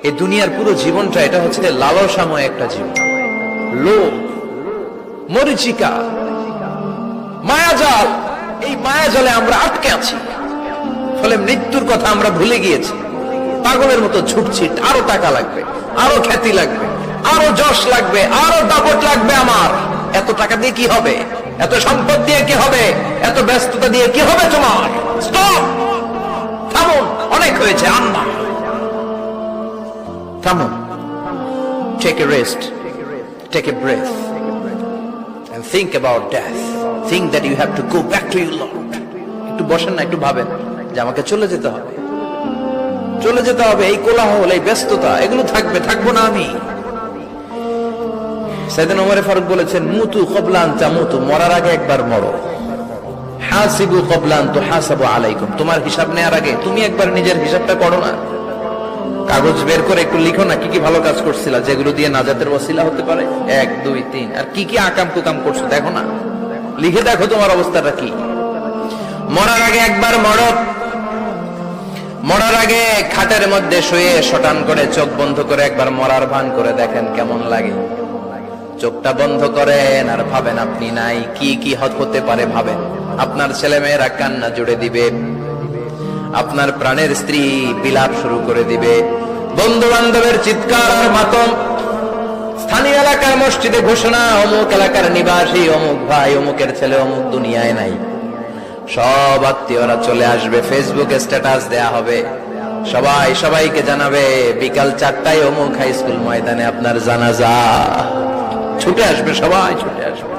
এই দুনিয়ার পুরো জীবনটা এটা হচ্ছে লালসাময় একটা জীবন, লোভ, মরিচিকা, মায়াজাল। এই মায়াজালে আমরা আটকে আছি, ফলে মৃত্যুর কথা আমরা ভুলে গিয়েছি। পাগলের মতো ছুটছি, আরো টাকা লাগবে, আরো খ্যাতি লাগবে, আরো যশ লাগবে, আরো দাপট লাগবে। আমার এত টাকা দিয়ে কি হবে, এত সম্পদ দিয়ে কি হবে, এত ব্যস্ততা দিয়ে কি হবে তোমার? স্টপ, থামুন, অনেক হয়েছে। আম্মা থামুন, take a rest, take a breath and think about death. Think that you have to go back to your Lord. একটু বসেন না, একটু ভাবেন যে আমাকে চলে যেতে হবে, চলে যেতে হবে। এই কোলাহল, এই ব্যস্ততা, এগুলো থাকবে, থাকবো না আমি। সাইয়েদনা ওমর ফারুক বলেছেন, মুতু ক্বাবলা আন তামুতু, মরার আগে একবার মরো। হাসিবু ক্বাবলা আন তুহাসাবু আলাইকুম, তোমার হিসাব নেওয়ার আগে তুমি একবার নিজের হিসাবটা করো না। কাগজ বের করে একটু লিখো না, কি কি ভালো কাজ করছিলা, যেগুলো দিয়ে নাজাতের ওসিলা হতে পারে, 1 2 3, আর কি কি আকাম কুকাম করছো দেখো না, লিখে দেখো তোমার অবস্থাটা কি। মরার আগে একবার মরো। মরার আগে খাটের মধ্যে শুয়ে শটান করে চোখ বন্ধ করে একবার মরার ভান করে দেখেন কেমন লাগে। চোখটা বন্ধ করেন আর ভাবেন আপনি নাই, কি কি হতে পারে ভাবেন। আপনার ছেলে মেয়েরা কান্না জুড়ে দিবে, আপনার প্রাণের স্ত্রী বিলাপ শুরু করে দিবে, বন্ধু বান্ধবের চিৎকার আর মাতম, স্থানীয় এলাকার মসজিদে ঘোষণা, অমুক এলাকার নিবাসী অমুক ভাই অমুকের ছেলে অমুক দুনিয়ায় নাই। সব আত্মীয়রা চলে আসবে, ফেসবুকে স্ট্যাটাস দেয়া হবে, সবাই সবাইকে জানাবে বিকাল 4টায় অমুক হাই স্কুল ময়দানে আপনার জানাজা। ছুটে আসবে, সবাই ছুটে আসবে।